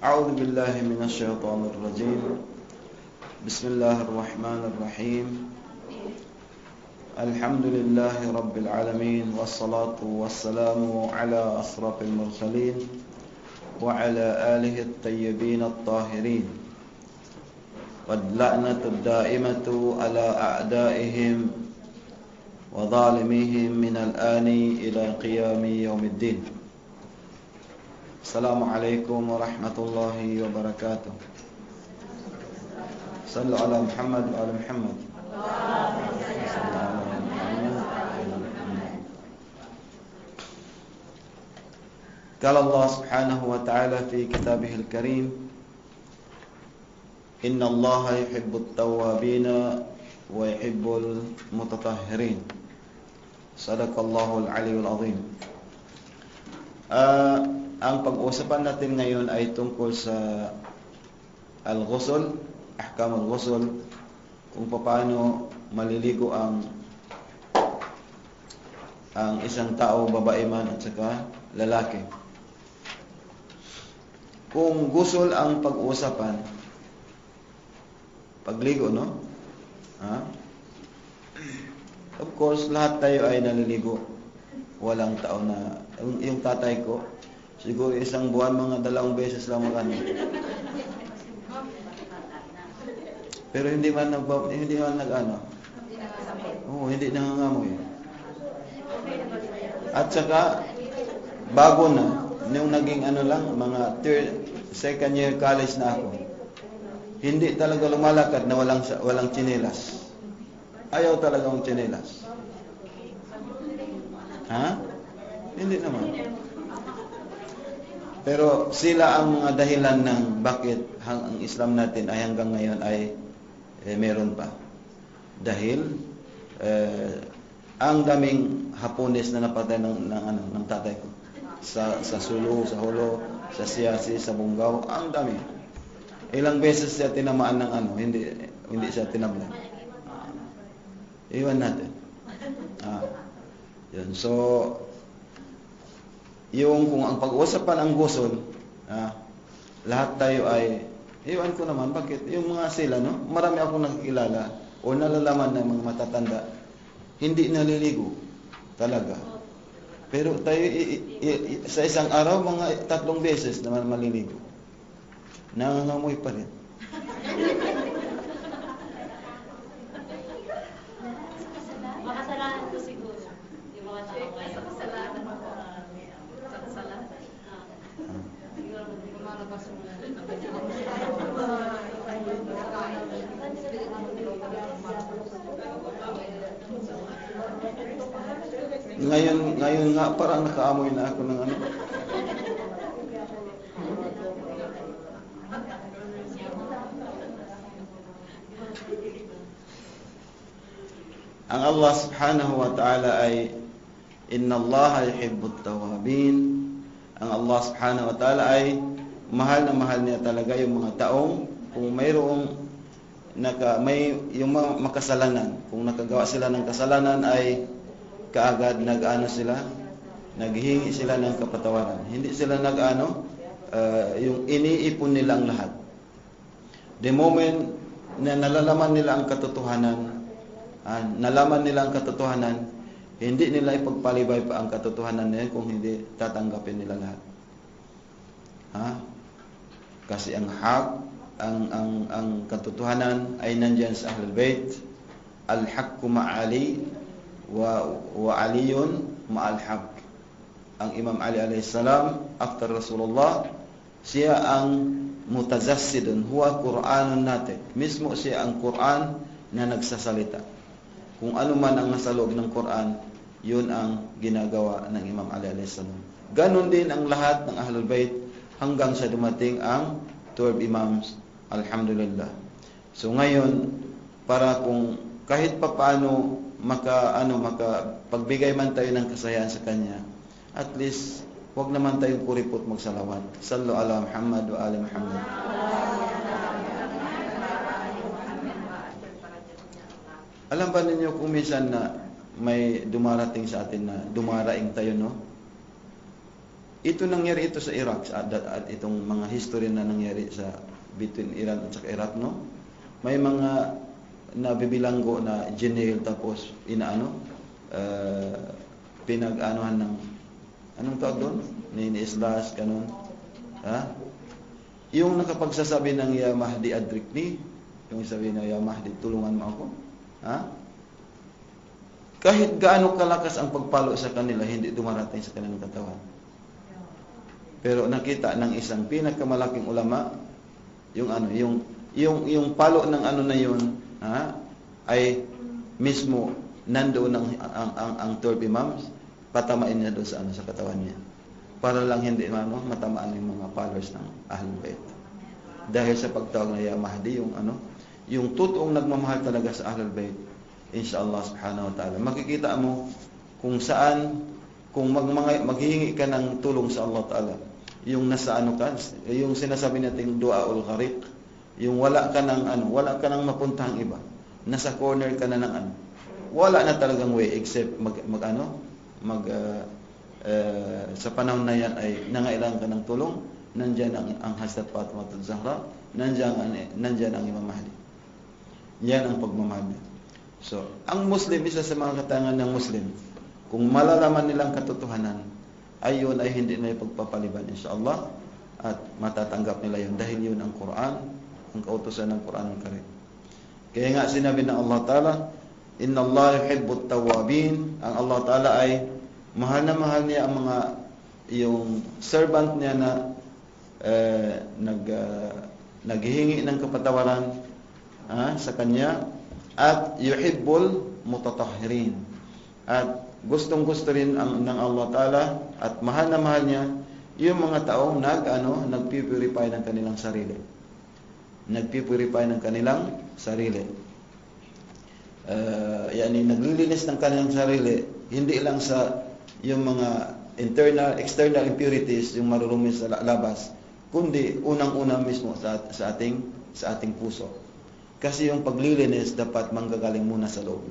أعوذ بالله من الشيطان الرجيم. بسم الله الرحمن الرحيم. الحمد لله رب العالمين، والصلاة والسلام على أشرف المرسلين وعلى آله الطيبين الطاهرين، واللعنة الدائمة على أعدائهم وظالميهم من الآن إلى قيام يوم الدين. Assalamualaikum warahmatullahi wabarakatuh. Sallu ala Muhammad wa ala Muhammad. Qala Allah subhanahu wa ta'ala fi kitabihil karim, Inna Allah yuhibbut tawwabina wa yuhibbul mutatahhirin. Sadaqallahul aliyul azim. Ang pag-uusapan natin ngayon ay tungkol sa al-ghusl, ahkam al-ghusl, kung paano maliligo ang isang tao, babae man at saka lalaki. Kung ghusl ang pag-uusapan, pagligo, no? Of course, lahat tayo ay naliligo. Walang tao na, yung tatay ko, siguro isang buwan, mga 2 beses lang magano. Pero hindi man nag-ano. Oo, hindi nangangamoy. At saka, bago na, nung naging mga second year college na ako, hindi talaga lumalakad na walang tsinelas. Ayaw talaga ng tsinelas. Hindi naman. Pero sila ang mga dahilan ng bakit ang Islam natin ay hanggang ngayon ay meron pa. Dahil ang daming Hapones na napatay ng tatay ko. Sa Sulu, sa Holo, sa Siasi, sa Bungaw, ang dami. Ilang beses siya tinamaan ng hindi siya tinablan. Iwan natin. Yun. So, yung kung ang pag-uusapan ang ghusl, lahat tayo ay, iwan ko naman, bakit? Yung mga sila, no? Marami akong nakikilala o nalalaman ng mga matatanda, hindi naliligo talaga. Pero tayo, sa isang araw, mga 3 beses naman maliligo. Nangangamoy pa rin. Makasalanan ko siguro. Yung mga tao ngayon. Ngayon nga parang nakaamoy na ako ng Ang Allah subhanahu wa ta'ala ay Inna Allah yuhibbut tawwabin. Ang Allah subhanahu wa ta'ala ay mahal na mahal niya talaga yung mga taong kung mayroong yung mga makasalanan, kung nakagawa sila ng kasalanan ay kaagad naghihingi sila ng kapatawaran. Hindi sila yung iniipon nilang lahat. The moment na nalalaman nila ang katotohanan, hindi nila ipagpalibay pa ang katotohanan na yan kung hindi tatanggapin nila lahat. Kasi ang katotohanan ay nandiyan sa Ahlul Bayt. Al-haqqu ma'ali wa aliyun ma'al haqq. Ang Imam Ali alayhis salam after Rasulullah, siya ang mutazassidun, huwa Qur'anun natik. Mismo siya ang Qur'an na nagsasalita. Kung ano man ang nasa loob ng Quran, yun ang ginagawa ng Imam Ali alayhis salam. Ganon din ang lahat ng Ahlul Bayt hanggang sa dumating ang 12 Imams. Alhamdulillah. So ngayon, para kung kahit papaano makapagbigay man tayo ng kasayahan sa kanya, at least wag naman tayong kuripot magsalawat. Sallu ala Muhammad wa ali Muhammad. Alam ba ninyo kung minsan na may dumarating sa atin na dumaraing tayo, no? Ito nangyari ito sa Iraq at itong mga history na nangyari sa between Iran at saka Iraq, no? May mga nabibilanggo na jail tapos pinag-anuhan ng anong tawag doon? Ni-islas ganun. Ha? Yung nakapagsasabi ng Ya Mahdi adrikni, yung sabi na Ya Mahdi tulungan mo ako. Ha? Kahit gaano kalakas ang pagpalo sa kanila, hindi dumarating sa kanilang katawan. Pero nakita ng isang pinakamalaking ulama, yung palo ng ano na yun, ay mismo nandoon ang 12 imams, patamain niya doon sa katawan niya. Para lang hindi matamaan yung mga followers ng Ahlul Bayt. Dahil sa pagtawag na Ya Mahdi, yung totoong nagmamahal talaga sa Ahlul Bayt, insyaAllah subhanahu wa ta'ala, makikita mo kung saan, kung maghihingi ka ng tulong sa Allah ta'ala, yung nasa yung sinasabi natin du'aul ghariq, yung wala ka nang mapuntahang iba, nasa corner ka na ng wala na talagang way except sa panahon na yan ay nangailangan ka ng tulong, nandiyan ang Hazrat Fatimah Zahra, nandiyan ang Imam Mahdi. Yan ang pagmamahal. So, ang Muslim, isa sa mga katangan ng Muslim, kung malalaman nilang katotohanan, ayun ay hindi na ipagpapaliban insyaAllah, at matatanggap nila yun dahil yun ang Quran, ang kautusan ng Quran ang Karim. Kaya nga sinabi ng Allah Ta'ala, Inna Allah yuhibbut tawabin, ang Allah Ta'ala ay mahal na mahal niya ang yung servant niya na naghihingi ng kapatawaran sa kanya, at yuhibbul mutatahhirin, at gustong-gusto rin ng Allah Ta'ala at mahal na mahal niya yung mga taong nagpipurify ng kanilang sarili. Nagpipurify ng kanilang sarili. Naglilinis ng kanilang sarili, hindi lang sa yung mga external impurities, yung marurumi sa labas, kundi unang-una mismo sa ating puso. Kasi yung paglilinis dapat manggagaling muna sa loob.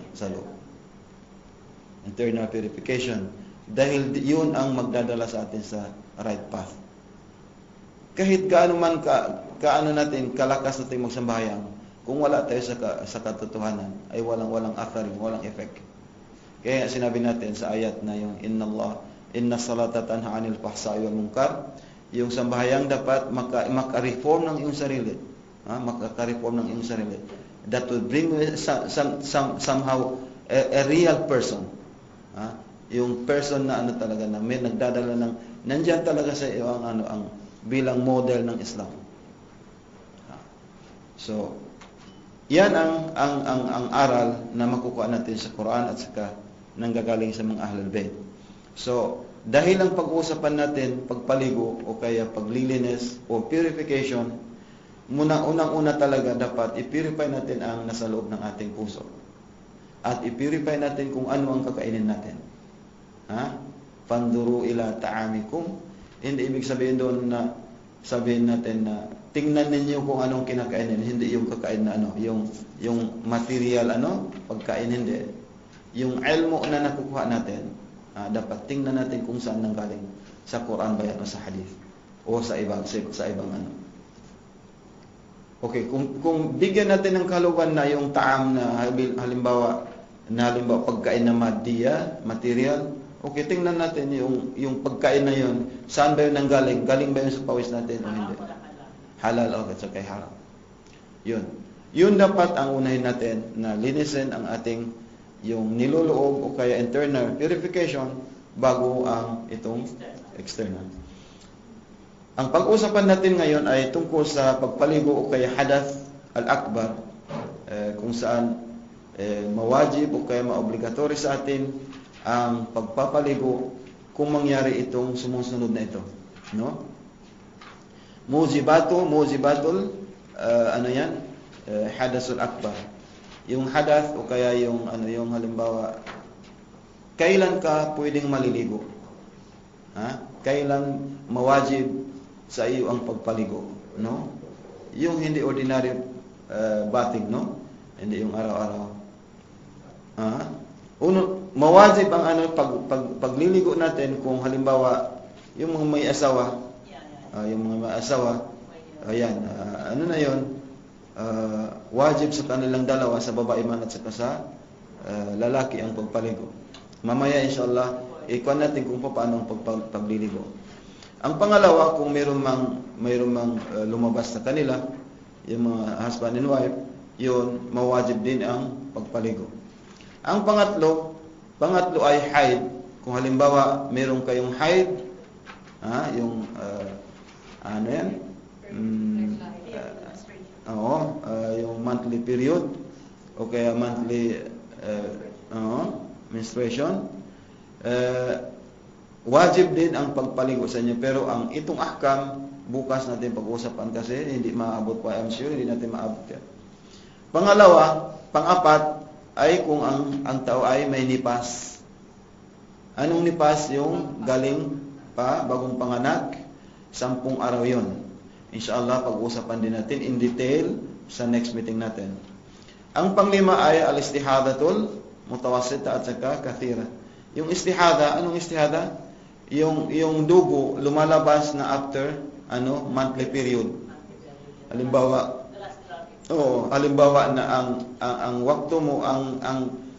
Internal purification, dahil yun ang magdadala sa atin sa right path. Kahit gaano man natin kalakas natin magsambayang, kung wala tayo sa katotohanan, ay walang atharing, walang effect. Kaya sinabi natin sa ayat na yung inna salata tanha 'anil fahsai wal munkar, yung sambayang dapat maka-reform ng iyong sarili, maka-reform ng iyong sarili, that will bring somehow a real person. Yung person na talaga na may nagdadala ng nandiyan talaga sa iyo ang bilang model ng Islam. So, yan ang aral na makukuha natin sa Quran at saka nanggagaling sa mga Ahlul Bayt. So, dahil ang pag-uusapan natin pagpaligo o kaya paglilinis o purification, unang-una talaga dapat i-purify natin ang nasa loob ng ating puso. At i-purify natin kung ano ang kakainin natin. Fanduru ila ta'amikum. Hindi ibig sabihin doon na sabihin natin na tingnan ninyo kung anong kinakainin, hindi yung kakain na yung material pagkain, hindi. Yung ilmu na nakukuha natin, dapat tingnan natin kung saan nanggaling, sa Quran ba yan o sa hadith o sa ibang Okay, kung bigyan natin ng kalugan na yung ta'am na halimbawa pagkain na material, okay, tingnan natin yung pagkain na yun, saan ba yun nanggaling? Galing ba yun sa pawis natin o hindi? Halal, okay, so kay haram. Yun dapat ang unahin natin, na linisin ang ating yung niloloob o kaya internal purification bago ang itong external. Ang pag-usapan natin ngayon ay tungkol sa pagpaligo o kaya hadath al-akbar, kung saan mawajib o kaya maobligatory sa atin ang pagpapaligo kung mangyari itong sumusunod na ito, no? Mujibatul hadathul akbar. Yung hadath o kaya yung halimbawa, kailan ka pwedeng maliligo? Kailan mawajib sa iyo ang pagpaligo, no? Yung hindi ordinary bathing, no? Hindi yung araw-araw. Mawajib ang pagliligo natin kung halimbawa Yung mga may asawa, Yeah. yung mga may asawa, ayan, ano na yun, wajib sa kanilang dalawa, sa babae man at saka sa lalaki ang pagpaligo. Mamaya inshallah, ikuan natin kung paano ang pagliligo. Ang pangalawa, kung mayroon mang lumabas sa kanila, yung mga husband and wife, yun, mawajib din ang pagpaligo. Ang pangatlo ay haid. Kung halimbawa, mayroon kayong haid, yung, ano yan? Yung monthly period, o kaya monthly menstruation, wajib din ang pagpaligo sa inyo. Pero itong ahkam, bukas natin pag-usapan kasi hindi maabot pa, I'm sure hindi natin maabot yan. Pang-apat ay kung ang tao ay may nipas. Anong nipas? Yung galing pa, bagong panganak, 10 araw yun. Inshallah, pag-usapan din natin in detail sa next meeting natin. Ang panglima ay al-istihadatul mutawassita at saka kathira. Yung istihada, anong istihada? Yung dugo lumalabas na after monthly period. Halimbawa na ang wakto mo, ang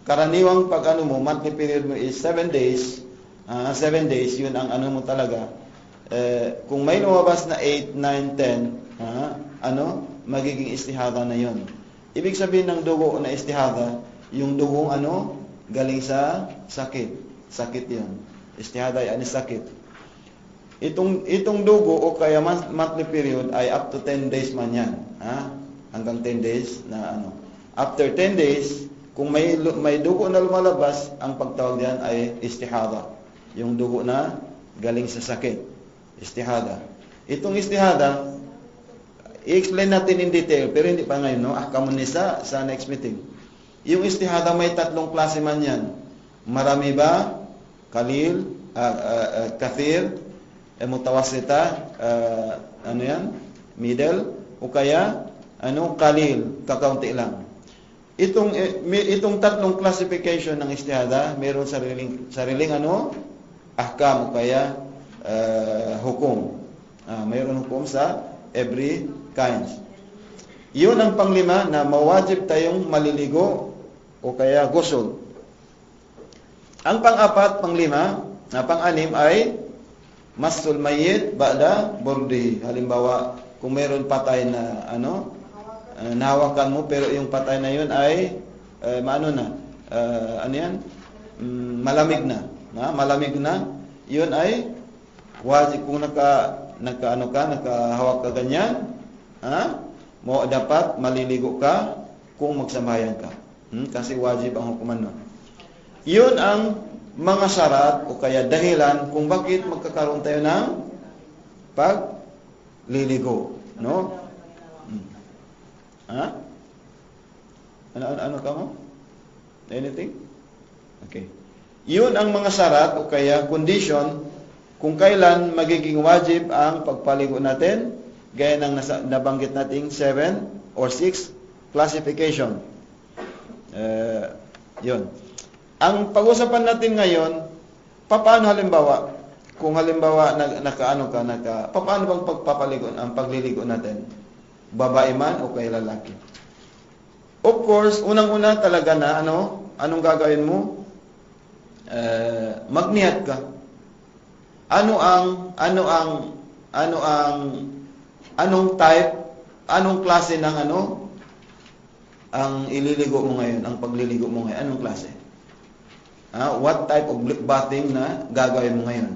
karaniwang pag monthly period mo is 7 days. 7 days, yun ang mo talaga. Kung may lumabas na 8, 9, 10, magiging istihada na yun. Ibig sabihin ng dugo na istihada, yung dugong galing sa sakit. Sakit yun. Istihada ay sakit. Itong dugo o kaya monthly period ay up to 10 days man yan. Hanggang 10 days na After 10 days, kung may dugo na lumalabas, ang pagtawag diyan ay istihada. Yung dugo na galing sa sakit. Istihada. Itong istihada, i-explain natin in detail, pero hindi pa ngayon, ahkamun nisa sa next meeting. Yung istihada may 3 klase man yan. Marami ba? Kalil, kathir, mutawassita, middle, o kaya, kalil, kakaunti lang. Itong 3 classification ng istihada, mayroon sariling ahkam o kaya hukom. Mayroon hukom sa every kind. Yun ang panglima na mawajib tayong maliligo o kaya ghusl. Ang pang-apat, pang-anim ay masul mayyit ba'da burdi. Halimbawa, kung mayroon patay na nahawakan mo pero yung patay na yun ay malamig na. Malamig na. Yun ay wajib kung nakahawak ka ganyan, mo dapat maliligo ka kung magsambahayan ka. Kasi wajib ang hukuman nun. Yun ang mga syarat o kaya dahilan kung bakit magkakaroon tayo ng pagliligo, no? Ano ka mo? Anything? Okay. Yun ang mga syarat o kaya condition kung kailan magiging wajib ang pagpaligo natin, gaya ng nabanggit nating 7 or 6 classification. Yun. Ang pag-usapan natin ngayon, paano halimbawa, kung halimbawa paano bang pagliligo natin? Babae man o kay lalaki? Of course, unang-una talaga na anong gagawin mo? Magniyat ka. Anong type, anong klase ng ang ililigo mo ngayon, ang pagliligo mo ngayon, anong klase? What type of bathing na gagawin mo ngayon?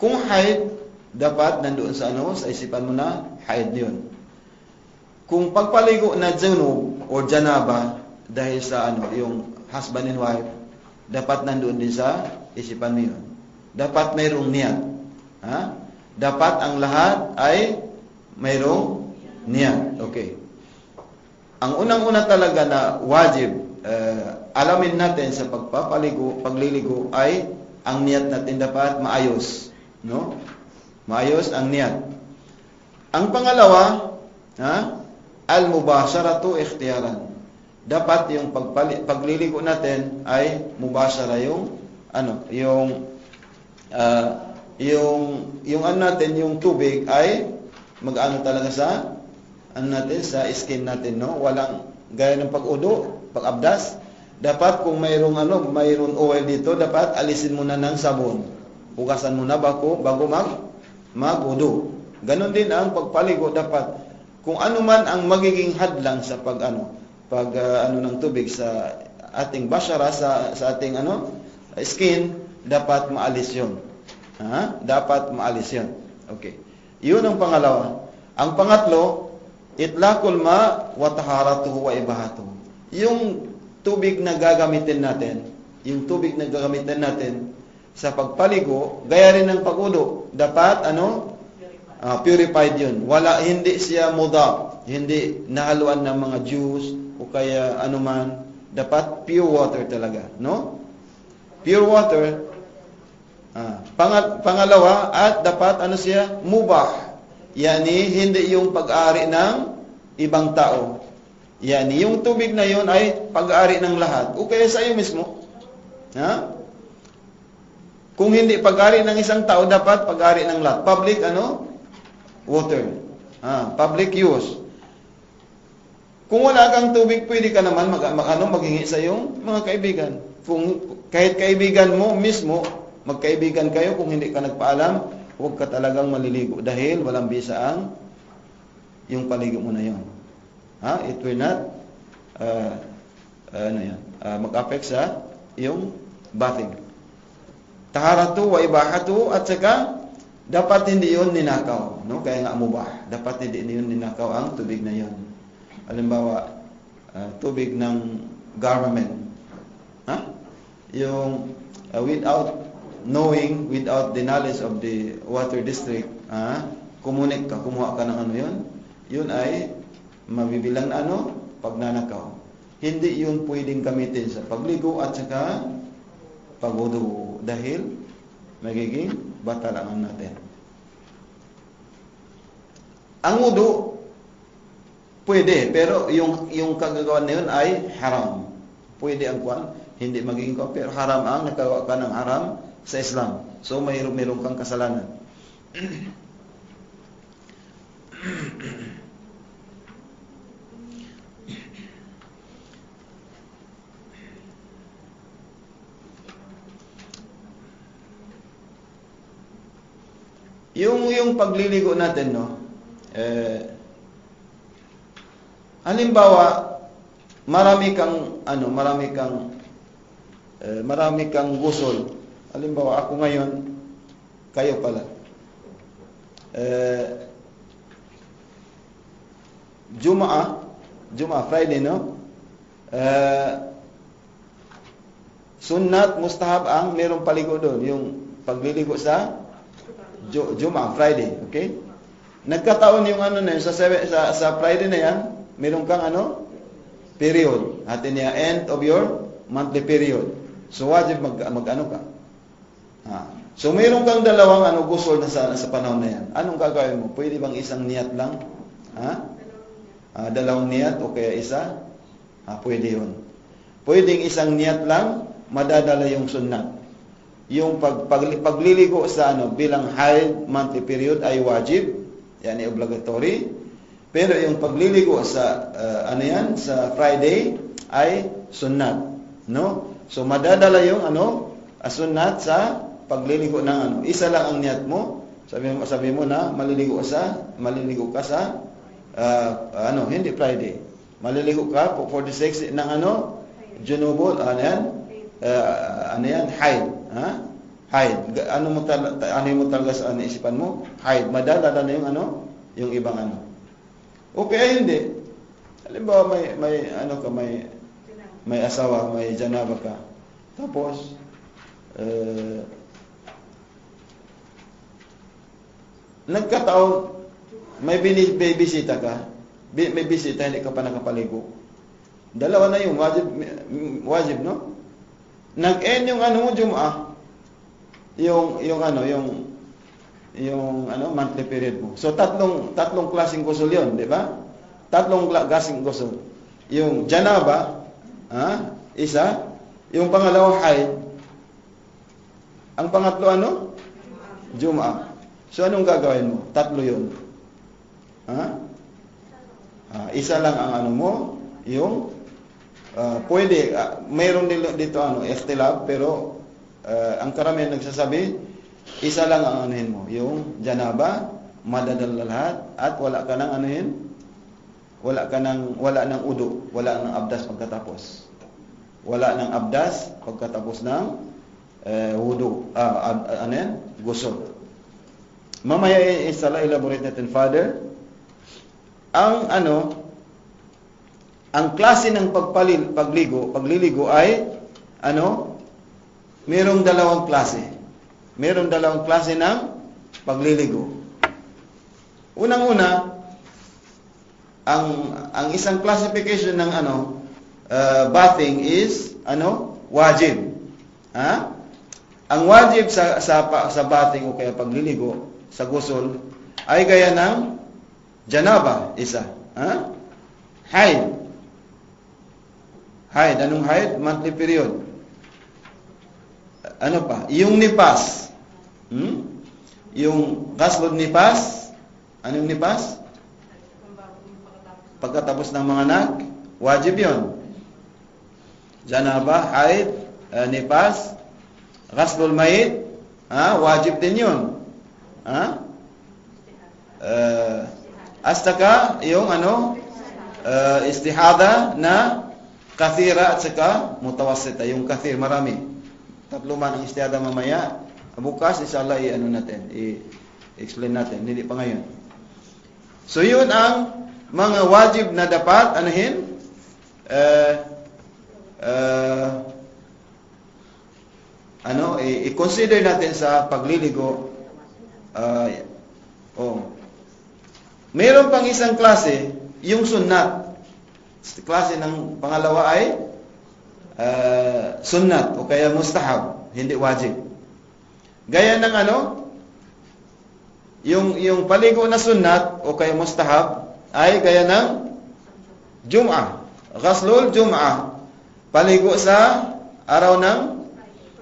Kung haid, dapat nandoon sa sa isipan mo na haid yun. Kung pagpaligo na junub o janaba dahil sa yung husband and wife, dapat nandoon din sa isipan mo yun. Dapat mayroong niyat. Dapat ang lahat ay mayroong niyat. Okay. Ang unang-una talaga na wajib alamin natin sa pagliligo ay ang niyat natin dapat maayos, no? Maayos ang niyat. Ang pangalawa, al-mubasharatu ikhtiyaran. Dapat yung pagliligo natin ay mubashara yung yung ano natin, yung tubig ay mag-ano talaga sa ano natin, sa skin natin, no? Walang gaya ng pag-udo, pag-abdas. Dapat kung mayroong oil dito, dapat alisin muna ng sabon. Hugasan muna bago mag-udo. Ganon din ang pagpaligo, dapat kung ano man ang magiging hadlang sa ng tubig sa ating bashara, sa ating skin, dapat maalis 'yon. Dapat maalis 'yon. Okay. 'Yun ang pangalawa. Ang pangatlo, itlaqul ma wa taharatuhu wa ibahatuhu. Yung tubig na gagamitin natin, sa pagpaligo, gaya rin ng pag-udo, dapat purified 'yun. Hindi siya mudab, hindi nahaluan ng mga juice o kaya anuman. Dapat pure water talaga, no? Pure water. Pangalawa, at dapat siya mubah. Yani hindi yung pag-aari ng ibang tao. Yani yung tubig na yun ay pag-aari ng lahat o kaya sa iyo mismo. Kung hindi pag-aari ng isang tao, dapat pag-aari ng lahat. Public water. Public use. Kung wala kang tubig, pwede ka naman maghingi sa iyong mga kaibigan. Kung kahit kaibigan mo mismo, magkaibigan kayo, kung hindi ka nagpaalam, huwag ka talagang maliligo dahil walang bisa ang yung paligo mo na 'yon. It will not mag-affect sa yung bathing. Taharatu wa ibahatu, at saka dapat hindi 'yon ninakaw, no? Kaya nga mubah. Dapat hindi 'yon ninakaw ang tubig na 'yon. Halimbawa, tubig ng government. Yung without knowing, without the knowledge of the water district, kumuha ka ng yun ay mabibilang pagnanakaw. Hindi yun pwedeng gamitin sa pagligo at saka pag-wudu dahil magiging batalangan natin. Ang wudu pwede, pero yung kagagawa na yun ay haram. Pwede ang hindi magiging pero haram ang nagagawa ka ng haram sa Islam. So mayroon kang kasalanan. Yung pagliligo natin, no? Halimbawa, marami kang gusol. Halimbawa, ako ngayon, kayo pala. Juma'a, Friday, no? Sunnat, mustahab ang merong paligo doon. Yung pagliligo sa Juma'a, Friday, okay? Nagkataon yung na yun, sa Friday na yan, meron kang period. Atin niya, end of your monthly period. So, wajib mag-ano ka. So, meron kang dalawang gusol na sa panahon na yan. Anong gagawin mo? Pwede bang isang niyat lang? Dalawang niyat o kaya isa? Pwede yun. Pwedeng isang niyat lang, madadala yung sunnat. Yung pagliligo sa bilang high monthly period ay wajib, yan ay obligatory. Pero yung pagliligo sa sa Friday ay sunnat, no? So madadala yung sunnat sa pagliligo ng isa lang ang niyat mo. Sabi mo na maliligo ka sa hindi Friday. Maliligo ka for the sake ng junubul, haid. Haid. Ano mo talaga sa isipan mo? Haid. Madadala na yung ibang Okay, hindi. Halimbawa may asawa, may janaba ka. Tapos nagkataon may bisita ka. May bisita, hindi ka pa nakapaligo. Dalawa na yung wajib, no? Nag-end yung Juma'a. Yung monthly period mo. So tatlong klaseng gusol 'yon, di ba? Tatlong klaseng gusol. Yung janaba, isa, yung pangalawa haid. Ang pangatlo Jum'ah. So anong gagawin mo? 3 yun. Ha? Isa lang ang ano mo, yung pwede, mayroon dito ikhtilaf, pero ang karamihan nagsasabi, isa lang ang anuhin mo, yung janaba, madadal lahat, at wala ka nang anuhin, wala nang udu, wala nang abdas pagkatapos. Wala nang abdas pagkatapos ng wudu, ghusl. Mamaya elaborate natin further. Ang klase ng pagliligo ay mayroong 2 klase. Mayroong 2 klase ng pagliligo. Unang-una, ang isang classification ng bathing is wajib. Ang wajib sa bathing o kaya pagliligo sa ghusl ay gaya ng janaba, isa. Haid. Anong haid? Monthly period. Ano pa? Yung nipas. Yung ghuslul nipas. Anong nipas? Pagkatapos ng mga anak, wajib yun. Janaba, haid, nipas, ghuslul mayit, wajib din yun. Astaka, yung istihada na kathira at saka mutawassita. Yung kathir, marami. 3 man ang istihada mamaya. Bukas, inshallah, i-explain natin. Hindi pa ngayon. So, yun ang mga wajib na dapat, i-consider natin sa pagliligo. Mayroon pang isang klase, yung sunnat. Klase ng pangalawa ay sunnat o kaya mustahab, hindi wajib. Gaya ng yung paligo na sunnat o kaya mustahab ay gaya ng Jum'ah, ghuslul Jum'ah, paligo sa araw ng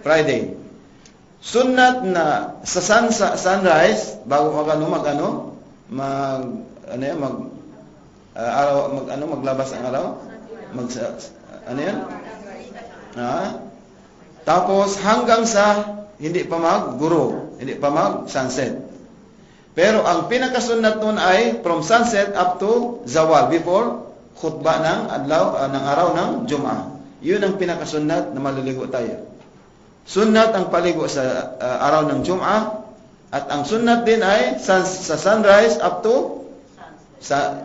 Friday. Sunnat na sa sunrise bago maglabas ang araw, tapos hanggang sa hindi pa magguro, hindi pa mag-sunset. Pero ang pinakasunnat nun ay from sunset up to zawal, before khutbah ng araw ng Jum'ah. Yun ang pinakasunnat na maliligo tayo. Sunnat ang paligo sa araw ng Jum'ah, at ang sunnat din ay sa sunrise up to sa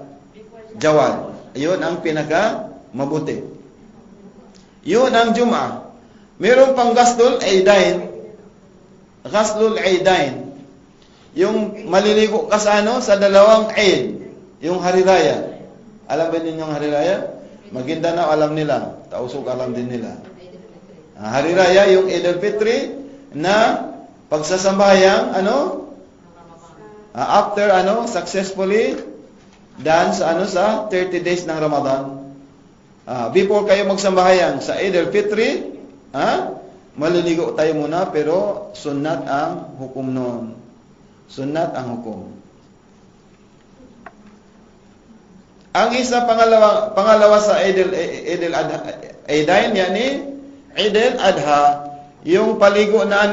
zawal. Yun ang pinaka mabuti. Yun ang Jum'ah. Meron pang ghuslul Eidain. Ghuslul Eidain. Yung maliligo ka sa 2 Eid. Yung Hari Raya. Alam ba ninyo yung Hari Raya? Maguindanao alam nila. Tausug alam din nila. Hari Raya, yung Eid al-Fitri na pagsasambayang after successfully done sa 30 days ng Ramadan. Before kayo magsambayang sa Eid al-Fitri, maliligo tayo muna, pero sunnat ang hukom noon. Sunnat ang hukom. Ang isa pangalawa sa Eid al-Adha, yani Eid al-Adha, yung paligo na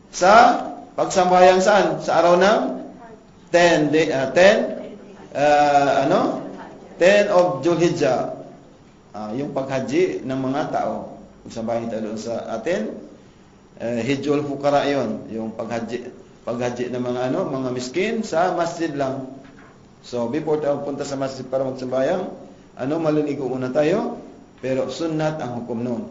sa pagsambayang saan? Sa araw ng 10 of Zulhijjah. Yung paghaji ng mga tao. Pagsambayan tayo doon sa atin, Hijjul Fuqara yun. Yung paghaji ng mga miskin sa masjid lang. So, before tayo punta sa masjid para magsambayang, maliligo muna tayo, pero sunnat ang hukom noon.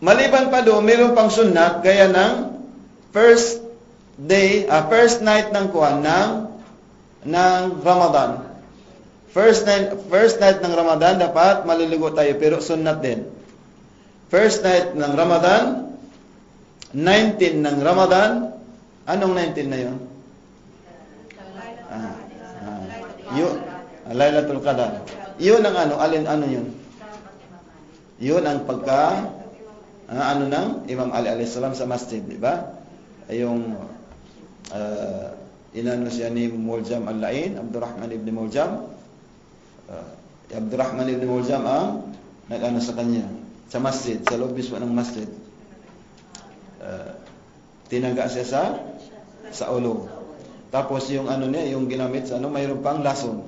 Maliban pa doon, mayroon pang sunnat gaya ng first night ng Ramadan. First night ng Ramadan dapat maliligo tayo, pero sunnat din. First night ng Ramadan, 19 ng Ramadan. Anong 19 na 'yon? Lailatul Qadar. 'Yun ang alin 'yun? 'Yun ang ano ng Imam Ali alayhi salam sa masjid, di ba? Yung inano siya ni Muljam al-La'in, Abdurrahman ibn Muljam. Abdurrahman ibn Muljam ang nag-ano sa kanya sa masjid, sa loob mismo ng masjid. Tinaga siya sa ulo. Tapos yung ano niya, yung ginamit sa ano, mayroon pang lason.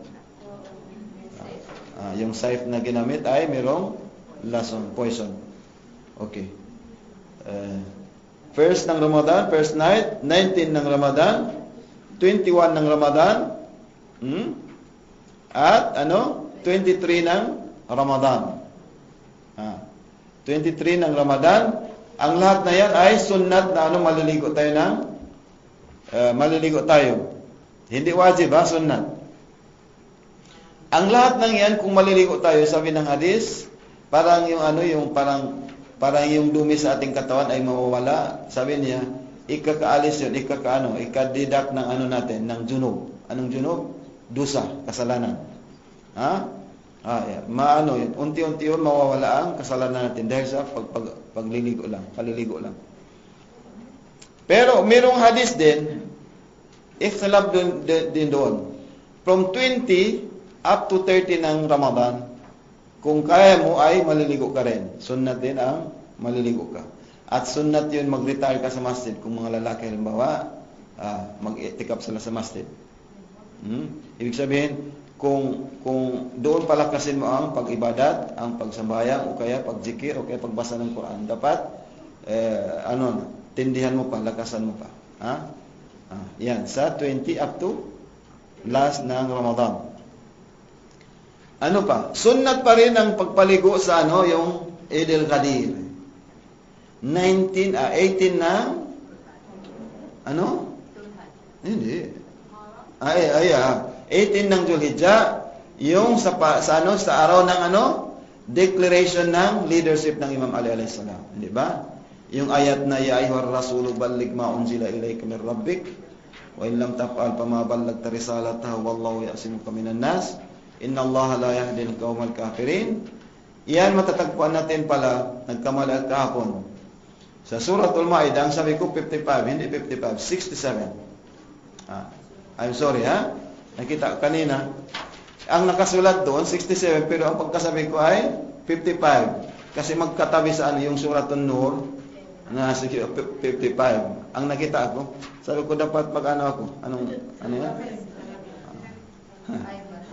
Yung knife na ginamit ay mayroong lason, poison. Okay. First ng Ramadan, first night, 19 ng Ramadan, 21 ng Ramadan, at ano, 23 ng Ramadan. 23 ng Ramadan. Ang lahat na yan ay sunnat na ano, maliligo tayo. Hindi wajib, sunnat. Ang lahat ng yan, kung maliligo tayo, sabi ng hadis, parang yung ano, yung parang yung dumi sa ating katawan ay mawawala. Sabi niya, ikakaalis yun, ikadidak ng ano natin, ng junub. Anong junub? Dusa, kasalanan. Maano yun, unti-unti yun mawawala ang kasalanan natin dahil sa paliligo lang. Pero mayroong hadis din, ikhtilaf din doon. From 20 up to 30 ng Ramadan, kung kaya mo ay maliligo ka rin. Sunnat din ang maliligo ka. At sunnat yun mag-retire ka sa masjid. Kung mga lalaki halimbawa, mag-itikap sila sa masjid. Ibig sabihin, kung doon palakasin mo ang pag-ibadat, ang pagsambayang, o kaya pag-zikir, o kaya pagbasa ng Quran, dapat tindihan mo pa, lakasan mo pa. Yan, sa 20 up to last ng Ramadan. Ano pa? Sunnat pa rin ang pagpaligo sa ano, yung Eid al-Qadir. 18 na ano? Hindi. 18 ng Zulhijjah, yung sa araw ng declaration ng leadership ng Imam Ali alayhi salam, di ba? Yung ayat na ya ayyuhar rasulu balligh ma unzila ilayka min rabbik wa in lam taf'al fama ballagta risalatahu wallahu ya'simuka minan nas innallaha la yahdil qaumal kafirin. Yan matatagpuan natin pala, nagkamali kahapon. Sa Suratul Maidah, ang sabi ko 55, hindi 55, 67. I'm sorry nakita kanina. Ang nakasulat doon 67, pero ang pagkasabi ko ay 55. Kasi magkatabi sa yung Suratul Nur na 55. Ang nakita ako, sabi ko dapat ako. Ano yan?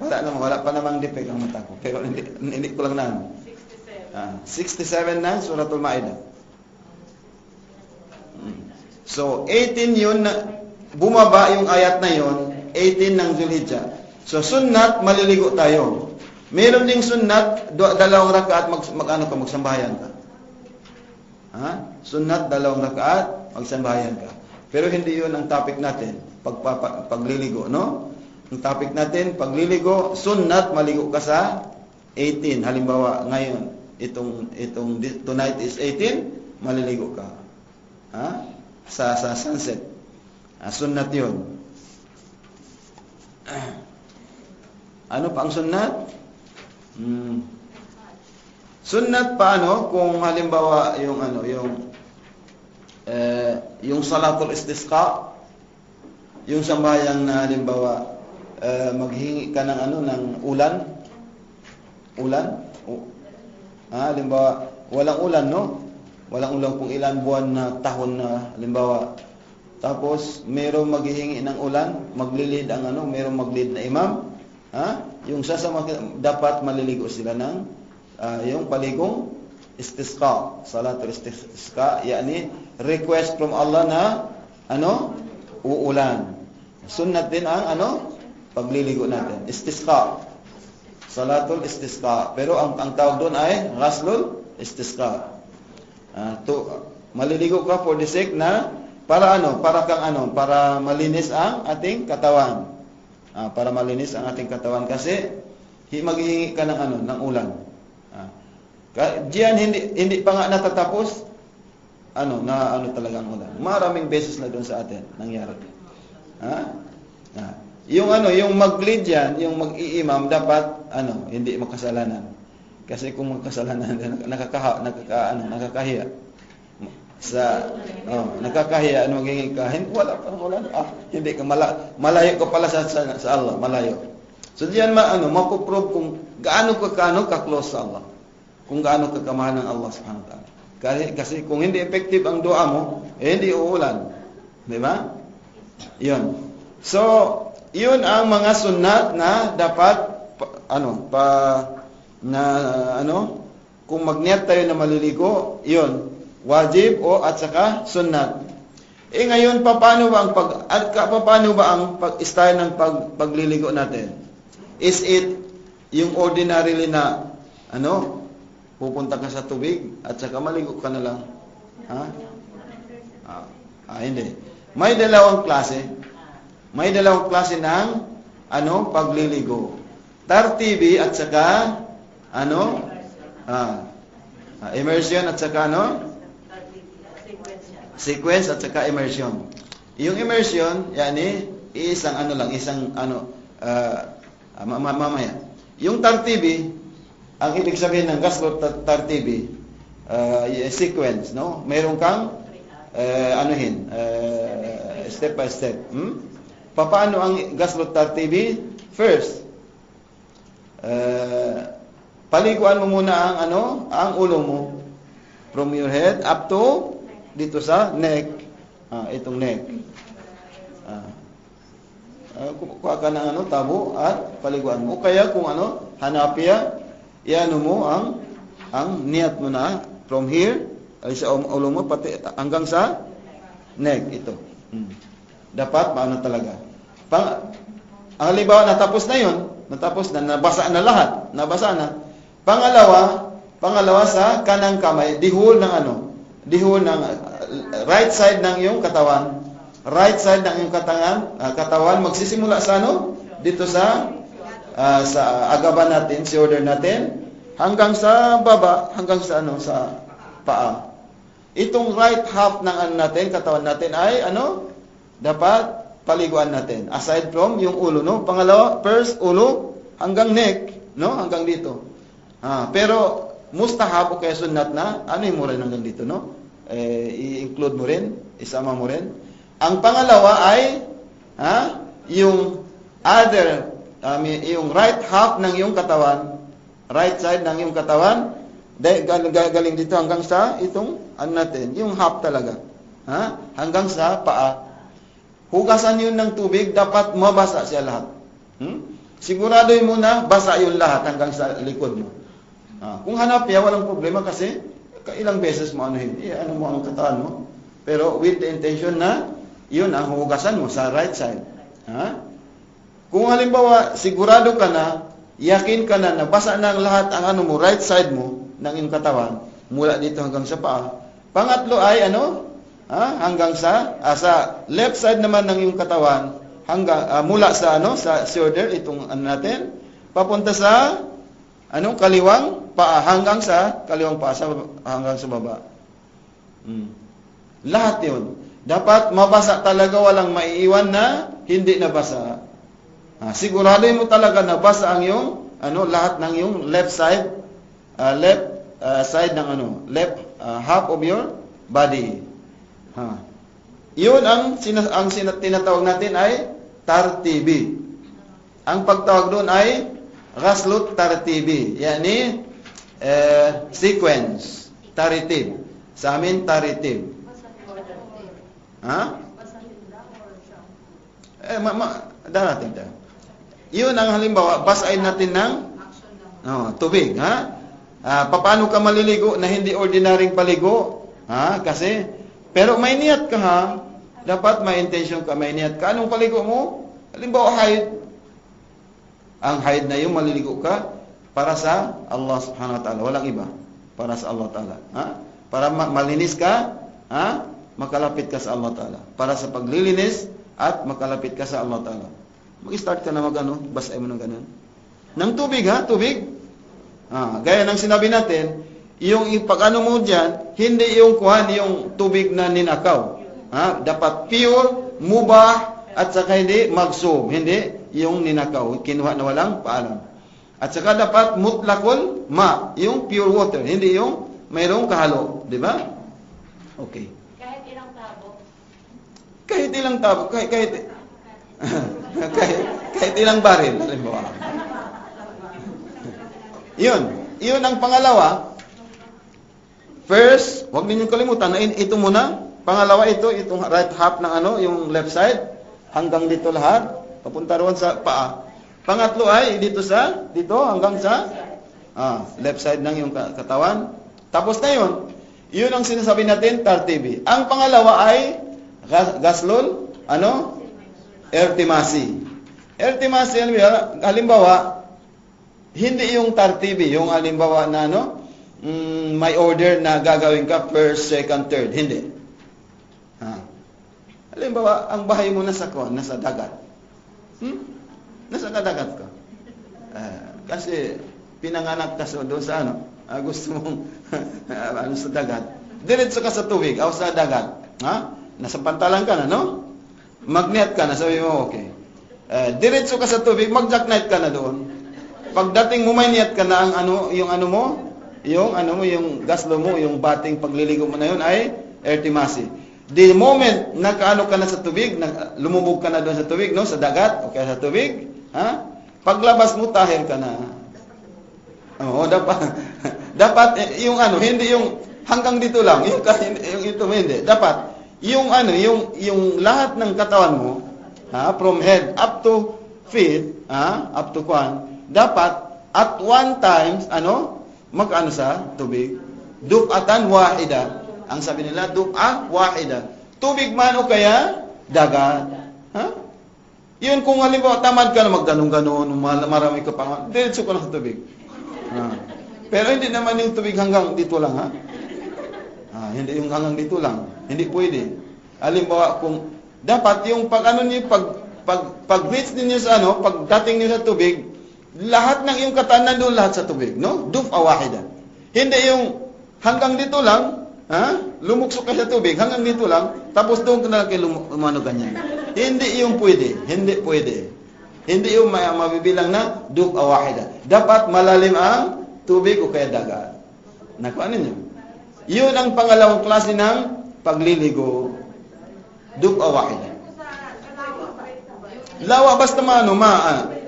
Wala pa namang defect ang mata ko. Pero hindi ko lang na 67 na Suratul Maidah. So 18 yun, bumaba yung ayat na yun, 18 ng Zulhijjah. So sunnat, maliligo tayo. Meron ding sunnat, 2 rakaat magsambahayan ka. Sunnat, 2 rakaat magsambahayan ka. Pero hindi yun ang topic natin, pagliligo, no? Ang topic natin, pagliligo, sunnat, maligo ka sa 18. Halimbawa, ngayon, tonight is 18, maliligo ka. Sa sunset. Sunnat yun. Ano pa ang sunnat? Sunnat paano kung halimbawa yung salatul istisqa, yung sambayang na halimbawa maghingi ka ng ulan. Halimbawa walang ulan, no? Walang ulan kung ilan buwan na tahon na halimbawa. Tapos mayroong maghihingi ng ulan, maglilid mayroong maglid na imam. Yung sasama dapat maliligo sila ng yung paligong istisqa, salatul istisqa, yani request from Allah na uulan. Sunnat din ang pagliligo natin, istisqa, salatul istisqa. Pero ang tawag doon ay ghuslul istisqa. Maliligo ka for the sake na para para malinis ang ating katawan. Para malinis ang ating katawan kasi maghihingi ka ng ulan. Diyan hindi pa nga natatapos talaga ang ulan. Maraming beses na doon sa atin nangyari. Yung mag-lead diyan, yung mag-iimam dapat hindi makasalanan. Kasi kung magkasalanan nakakahiya. nakakahiya ano magiging kahin, wala hindi ka malayo ka pala sa Allah, malayo. So diyan mapoprove kung gaano ka close sa Allah. Kung gaano ka kamahal ng Allah subhanahu wa ta'ala. Kasi kung hindi effective ang dua mo, hindi uulan. Di ba? Yun. So, yun ang mga sunnat na dapat kung magniyat tayo na maliligo, yun, wajib at saka sunnat. Ngayon paano ba ang style ng pagliligo natin? Is it yung ordinarily na pupunta ka sa tubig at saka maligo ka na lang? Hindi. May dalawang klase. May dalawang klase ng pagliligo. Tartibi at saka immersion at saka sequence at saka immersion. Yung immersion, mamaya. Yung tartibi, ang ibig sabihin ng gaslut tartibi, sequence, no? Meron kang step by step. Paano ang gaslut tartibi? First, paliguan mo muna ang ulo mo from your head up to dito sa neck. Itong neck. Kuha ka ng tabo at paliguan mo. Kaya kung hanapya, iano mo ang niyat mo na from here ay sa ulo mo pati hanggang sa neck ito. Dapat talaga. Halimbawa natapos na 'yon, nabasa na lahat, nabasa na. Pangalawa sa kanang kamay, dihul ng right side ng iyong katawan. Right side ng iyong katawan magsisimula sa dito sa agaban natin, shoulder natin, hanggang sa baba, hanggang sa sa paa. Itong right half ng natin, katawan natin ay dapat paliguan natin. Aside from yung ulo, Pangalawa, first ulo hanggang neck, hanggang dito. Pero mustahab o kaya sunnat na mo rin hanggang dito, i-include mo rin, isama mo rin. Ang pangalawa ay yung yung right half ng iyong katawan, right side ng iyong katawan, galing dito hanggang sa itong natin, yung half talaga. Hanggang sa paa. Hugasan yun ng tubig, dapat mabasa siya lahat. Siguraduhin mo na basa yun lahat hanggang sa likod mo. Kung hanap niya, walang problema kasi ilang beses mo mo ang katawan mo. Pero with the intention na yun ang hugasan mo sa right side. Kung halimbawa, sigurado ka na, yakin ka na, nabasa na ang lahat ang right side mo ng iyong katawan, mula dito hanggang sa paa. Pangatlo ay hanggang sa left side naman ng iyong katawan, hanggang mula sa sa shoulder, itong natin, papunta sa kaliwang paa, hanggang sa kaliwang paa, hanggang sa baba. Lahat 'yun. Dapat mabasa talaga, walang maiiwan na hindi nabasa. Siguraduhin mo talaga nabasa ang iyong lahat ng iyong left side, side ng left half of your body. Yun ang tinatawag natin ay tartibi. Ang pagtawag doon ay ghaslut tartibi, yani sequence, taritib. Sa amin taritib. Darating tayo. Yun ang halimbawa, basahin natin ng tubig, paano ka maliligo na hindi ordinaryong paligo? Kasi pero may niyat ka dapat may intention ka, may niyat ka. Anong paligo mo? Halimbawa haid. Ang haid na yung maliligo ka para sa Allah subhanahu wa ta'ala, walang iba. Para sa Allah ta'ala. Para malinis ka, makalapit ka sa Allah ta'ala. Para sa paglilinis at makalapit ka sa Allah ta'ala. Mag-start ka na basahin mo ng ganun. Ng tubig, tubig. Gaya ng sinabi natin, yung mo dyan, hindi yung yung tubig na ninakaw. Dapat pure, mubah, at saka hindi magsum. Hindi yung ninakaw, kinuha na walang paalam. At saka dapat mutlakul ma, yung pure water, hindi yung mayroong kahalo. Di ba? Okay. Kahit ilang tabo. Kahit ilang tabo, kahit kahit ilang baril, halimbawa. Yun ang pangalawa. First, huwag ninyong kalimutan na ito muna. Pangalawa itong right half ng yung left side, hanggang dito lahat, papunta roon sa paa. Pangatlo ay dito hanggang sa left side ng yung katawan. Tapos na yun ang sinasabi natin, tartibi. Ang pangalawa ay gaslol, ertimasi. Ertimasi, halimbawa, hindi yung tartibi, yung halimbawa na may order na gagawin ka first, second, third. Hindi. Halimbawa, ang bahay mo nasa dagat. Nasa dagat ka. Kasi pinanganak ka doon sa gusto mong sa dagat. Diretso ka sa tubig, o sa dagat. Nasa pantalan ka na, no? Magnet ka na, sabi mo, okay. Diretso ka sa tubig, mag-jackknife ka na doon. Pagdating mo, may niyat ka na ang yung gaslo mo, yung bating pagliligo mo na yun ay ertimasi. The moment nakaano ka na sa tubig, lumubog ka na doon sa tubig, no? Sa dagat, o kaya sa tubig, paglabas mo, tahir ka na. Oo, dapat yung hindi yung hanggang dito lang, yung ito hindi. Dapat yung lahat ng katawan mo, from head up to feet, up to dapat at one time, mag-ano sa tubig? Duf'atan wahida. Ang sabi nila, duf'a wahida. Tubig man o kaya dagat. Yun kung halimbawa tamad ka na magganon-ganon, marami ka pa, diretso ka na sa tubig. Pero hindi naman yung tubig hanggang dito lang, hindi yung hanggang dito lang. Hindi pwede. Halimbawa kung dapat yung pag-reach ninyo sa pagdating niyo sa tubig, lahat ng iyong katawan nandoon lahat sa tubig, no? Duf'a wahida. Hindi yung hanggang dito lang, lumuksok ka sa tubig, hanggang dito lang, tapos doon ka na kayo ganyan. Hindi yung pwede. Hindi pwede. Hindi yung mabibilang na duf'a wahida. Dapat malalim ang tubig o kaya dagat. Nakuha ninyo? Yun ang pangalawang klase ng pagliligo. Duf'a wahida. Lawa basta malalim.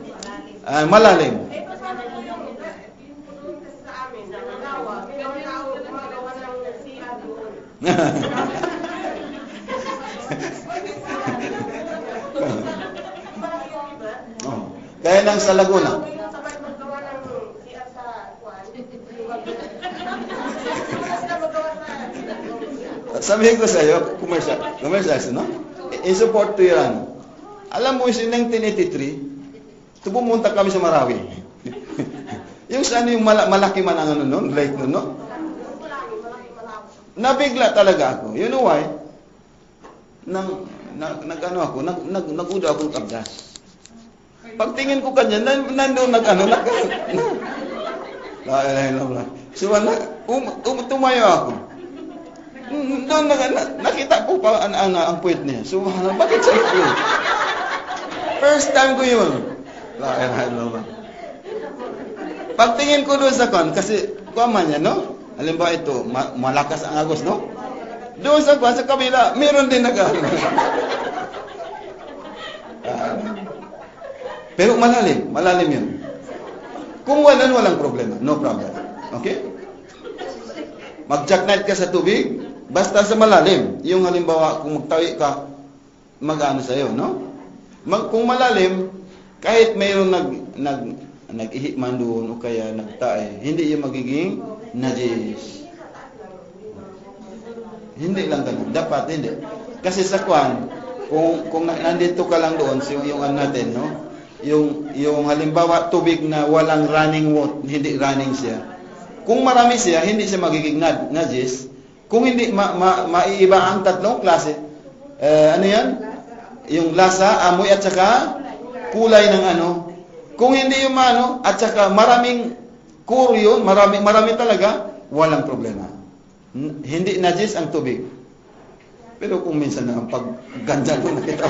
Kaya nang sa Laguna. Sabihin ko sa iyo, commercial, no? I-support to yan. Alam mo, in 1983, pumunta kami sa Marawi. Yung saan yung malaki man ang lake nun, no? Nabigla talaga ako. You know why? Nag-uda akong kabdas. Pagtingin ko kanya, nandoon So, tumayo ako. Doon nakita ko pa ang puwet niya. So, bakit sa ito? First time ko yun. Pagtingin ko doon sa kasi kuwaman niya, no? Halimbawa ito, malakas ang agos, no? Doon sa kabila, meron din pero malalim yun. Kung walang problema, no problem. Okay? Mag-jackknife ka sa tubig, basta sa malalim. Yung halimbawa, kung magtawi ka, mag-ano sa'yo, no? Kung malalim, kahit mayroon nag-ihi man doon o kaya nagtae, hindi yung magiging najis. Hindi lang ganun. Dapat hindi. Kasi sa kung nandito ka lang doon, yung natin, no? Yung halimbawa tubig na walang running water, hindi running siya. Kung marami siya, hindi siya magiging najis. Kung hindi maiiba ang tatlong klase. Ano yan? Yung lasa, amoy at saka kulay ng Kung hindi yung at saka maraming kuro yun, marami talaga, walang problema. Hindi najis ang tubig. Pero kung minsan na pag ganja ko nakita.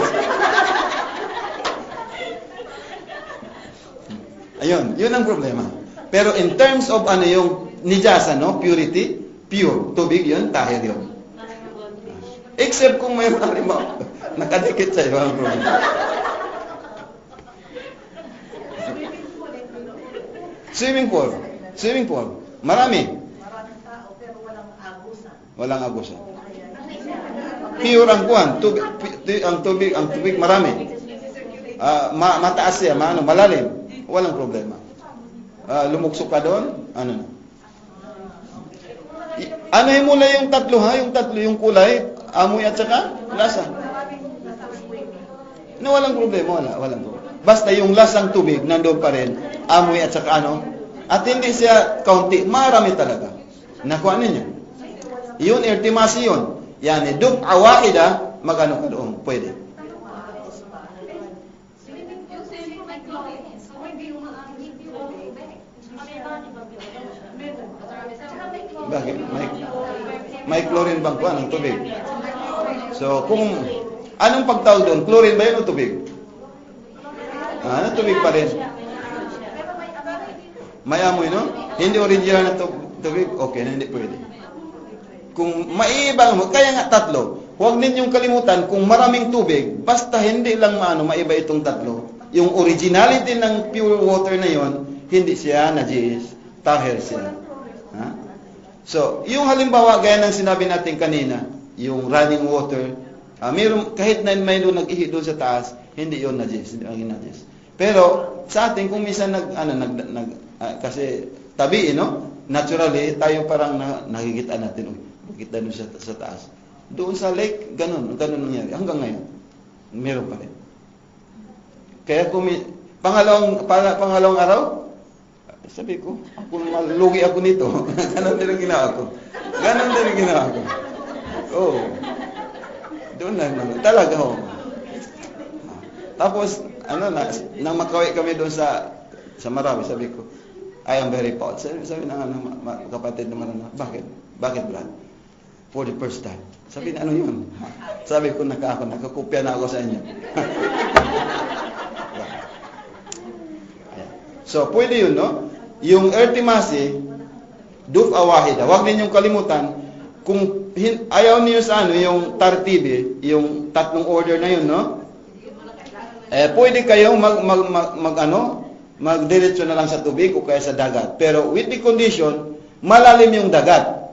Ayun, yun ang problema. Pero in terms of yung nijasa, no, purity, pure, tubig yun, tahir yun. Except kung may halimbawa, nakadikit sa'yo ang problema. Swimming pool. Swimming pool. Marami. Maraming tao pero walang agusan. Walang agusan. Pure ang kuwan. Ang tubig marami. Mataas siya, malalim. Walang problema. Lumuksok ka doon, Anuhin mo lang yung tatlo ha, yung kulay, amoy at saka lasa. Walang problema, walang problema. Basta yung lasang tubig nandoon pa rin, amoy at saka at hindi siya kaunti, marami talaga. Nakuha ninyo. Yun, irtimasi yun. Yani, dub'a wahida, magano ka doon, pwede. Bakit? May chlorine bang kuha ng tubig? So, kung anong pagtawag doon? Chlorine ba yun o tubig? Tubig pa rin. May amoy, no? Hindi original na tubig? Okay, hindi pwede. Kung maiibang mo, kaya nga tatlo. Huwag ninyong kalimutan, kung maraming tubig, basta hindi lang maiba itong tatlo. Yung originality ng pure water na yon, hindi siya najis, tahir siya. So, yung halimbawa, gaya ng sinabi natin kanina, yung running water, mayroon, kahit na may doon nag-ihi doon sa taas, hindi yon najis, hindi ang najis. Pero, sa atin, kung minsan kasi tabi, naturally, tayo parang nakikita natin, nakikita doon sa taas. Doon sa lake, ganun nangyari. Hanggang ngayon, meron pa rin. Kaya kung pangalawang araw, sabi ko, lugi ako nito. Ganon din ang ginawa ko. Oo. Doon na. Talaga ho. Tapos, nang makawi kami doon sa Marawi, sabi ko, I am very proud. Sabi ng kapatid naman, bakit? Bakit, Brad? For the first time. Sabi na, ano yun? Sabi ko, nakakopya na ako sa inyo. So, pwede yun, no? Yung irtimasi, duf'a wahida. Huwag ninyong kalimutan, kung ayaw niyo sa yung tartibi, yung tatlong order na yun, no? Pwede kayong magdiretso na lang sa tubig o kaya sa dagat. Pero with the condition, malalim yung dagat.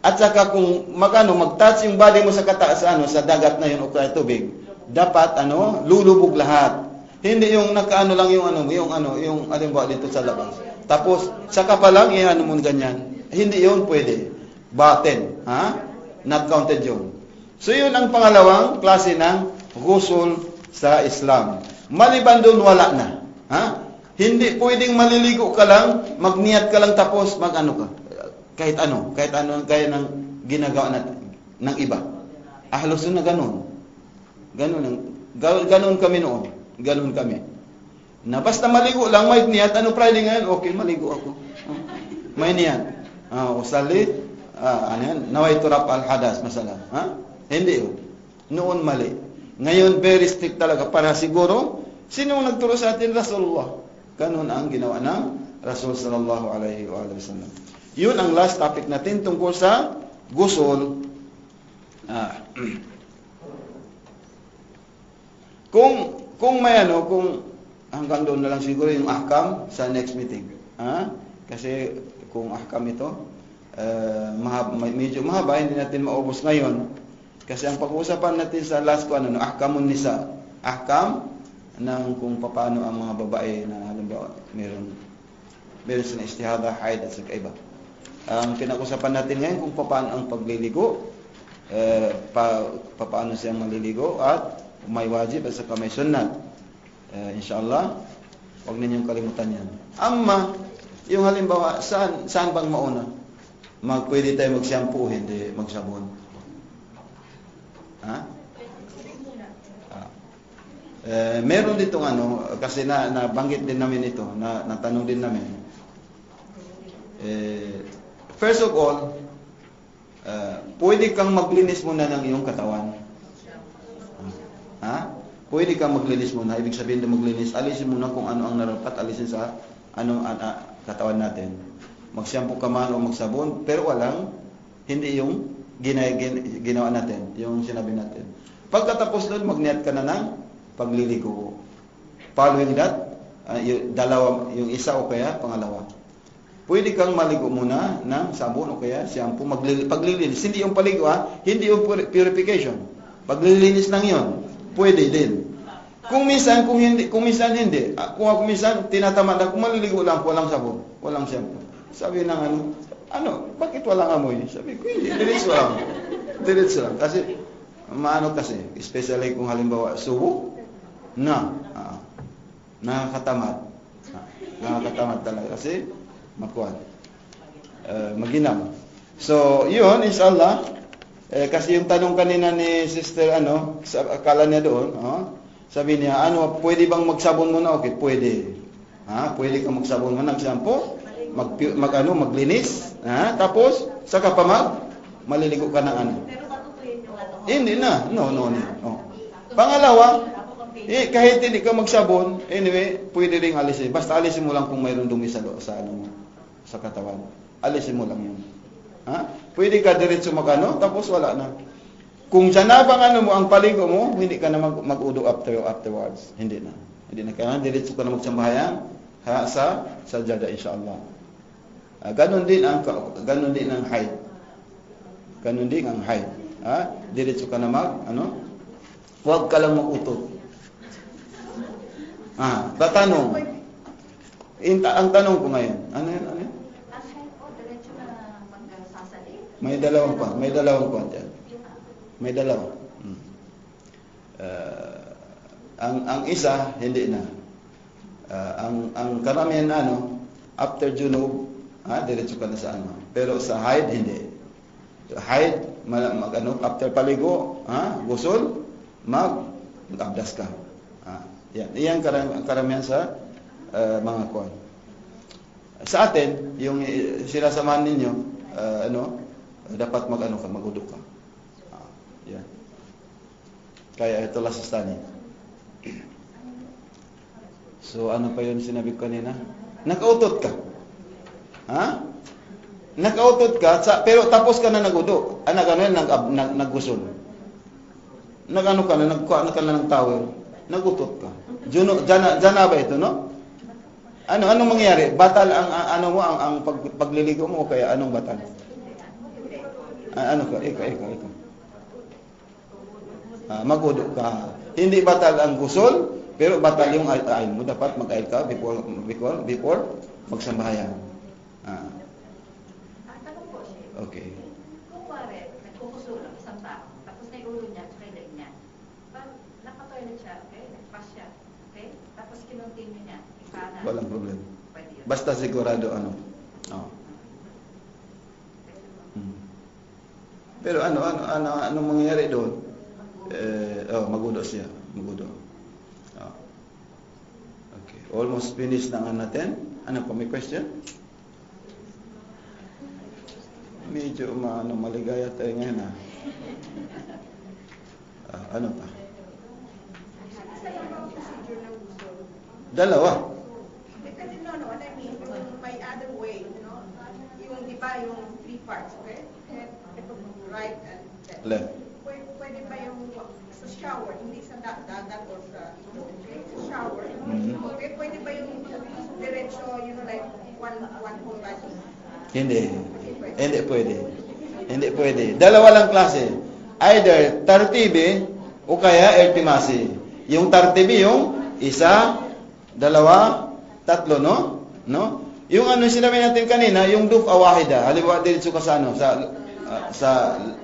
At saka kung mag-touch yung body mo sa sa dagat na yun o kaya tubig, dapat lulubog lahat. Hindi yung lang yung halimbawa dito sa labas. Tapos saka pa lang mo ganyan. Hindi yun pwede. Batin, not counted yun. So yun ang pangalawang klase ng ghusl sa Islam. Maliban doon wala na. Hindi pwedeng maliligo ka lang, magniyat ka lang tapos ka. Kahit ano kaya ng ginagawa ng iba. Halos na ganun. Ganun kami noon. Ganun kami. Na basta maligo lang, may niyat, Friday ngayon? Okay, maligo ako. May niyat. Usali, naway turap al-hadas, masala. Hindi yun. Noon mali. Ngayon, very strict talaga. Para siguro, sino nagturo sa atin? Rasulullah. Ganun ang ginawa ng Rasul sallallahu alaihi wa sallam. Yun ang last topic natin tungkol sa ghusl. Kung may kung hanggang doon na lang siguro yung ahkam sa next meeting. Kasi kung ahkam ito, medyo mahaba, hindi natin maubos ngayon. Kasi ang pag-uusapan natin sa last ko, ahkamun nisa. Ahkam ng kung paano ang mga babae na halimbawa meron silang istihada, haid at saka iba. Ang pinag-usapan natin ngayon kung paano ang pagliligo, paano siyang maliligo at may wajib at saka may sunnat. Inshallah, huwag ninyong kalimutan yan. Amma, yung halimbawa, saan bang mauna? Pwede tayo mag-shampoo, hindi magsabon. Meron ditong kasi nabanggit din namin ito, natanong din namin. First of all, pwede kang maglinis muna ng iyong katawan. Pwede kang maglinis muna. Ibig sabihin na maglinis, alisin muna kung ano ang narapat, alisin sa katawan natin. Mag-shampoo ka man o magsabon, pero hindi yung ginawa natin, yung sinabi natin. Pagkatapos doon, magniyat ka na ng pagliligo. Following that, yung isa o kaya pangalawa. Pwede kang maligo muna ng sabon o kaya shampoo, paglilinis. Hindi yung paligo hindi yung purification. Paglilinis lang yon. Pwede din. Kung minsan hindi. Kung ako minsan tinatamad ako, maliligo lang, walang sabon, walang shampoo. Sabi ng bakit walang amoy? Sabi ko, hindi, diretso lang. Kasi, kasi, especially kung halimbawa, subo, nakakatamad. Nakakatamad talaga kasi, maginam. So, yun, inshallah, kasi yung tanong kanina ni sister, akala niya doon, sabi niya, pwede bang magsabon muna? Okay, pwede. Pwede kang magsabon muna, shampoo, maglinis, tapos, saka pa maliligo ka ng Pero matutuyin yung Hindi na, no. Pangalawa, kahit hindi ka magsabon, anyway, pwede ring alisin. Basta alisin mo lang kung mayroong dumi sa sa katawan. Alisin mo lang yun. Pwede ka diretso tapos wala na. Kung janabang mo ang paligo mo, hindi ka na mag-udo afterwards. Hindi na. Kaya diretso ka na magsambahayan sa sajada inshallah. Ganon din ang height. Ganon din ang height. Diretso ka na huwag ka lang mag-utot. Tatanong. Ang tanong ko ngayon, ano yan? diretso na magsasali. May dalawang pa dyan. May dalawa. Ang isa, hindi na. Ang karamihan after junub, diretso ka na sa Pero sa haid, hindi. Haid, after paligo, gusol, mag-abdas ka. Yan karamihan sa mga kuwan. Sa atin, yung sinasamahan ninyo, dapat mag-udok ka. Yan. Kaya ito last study. So, ano pa yun sinabi ko kanina? Nakautot ka. Nakautot ka, pero tapos ka na nag-udok. Naggusol. Nagkuha ka na ng towel. Nagutot ka. Jana ba ito, no? Anong mangyari? Batal ang pagliligo mo o kaya anong batal? Ikaw. Magudok ka. Hindi batal ang gusol, pero batal yung ayin mo. Dapat mag-ail ka before magsambahayan. Tanong po siya. Okay. Kung wari, nagkukusol ang isang tao, tapos na ulo niya at kailan niya, nakatoilet siya, okay? Nagpas siya, okay? Tapos kinontinue niya, ikana. Walang problem. Pwede yun. Basta sigurado Pero anong mangyayari doon? Magudo siya. Okay. Almost finished na natin. Ano pa, may question? Medyo maligaya tayo ngayon ano pa? Dalawa. Kasi no, what I mean, my other way, yung di ba yung 3 parts, okay? Right and Left. Pwede ba yung sa shower, hindi sa dagat or sa okay? Sa shower, okay? Pwede ba yung diretso, like one whole body? Hindi pwede. Dalawa lang klase. Either tartibi o kaya iltimasi. Yung tartibi yung isa, dalawa, tatlo, no? Yung sinabi natin kanina, yung dufa wahida. Halimbawa diretso ka sa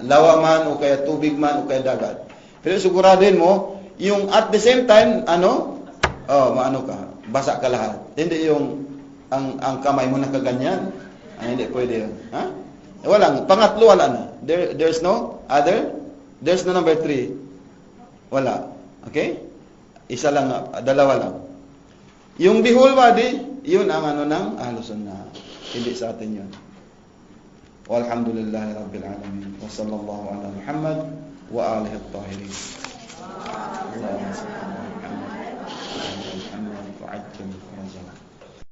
lawa man o kaya tubig man o kaya dagat. Pero siguraduhin mo, yung at the same time, ka, basa ka lahat. Hindi yung ang kamay mo nakaganyan. Hindi pwede yun. Pangatlo, wala na. There's no other. There's no number 3. Wala. Okay? Isa lang, dalawa lang. Yung the whole body, yun ang ng Ahlus Sunnah. Hindi sa atin yun. Walhamdulillahi Rabbil Alamin. Wa sallallahu ala Muhammad wa alihi at-tahirin. Allahumma salli ala Muhammad wa ajil farajahu.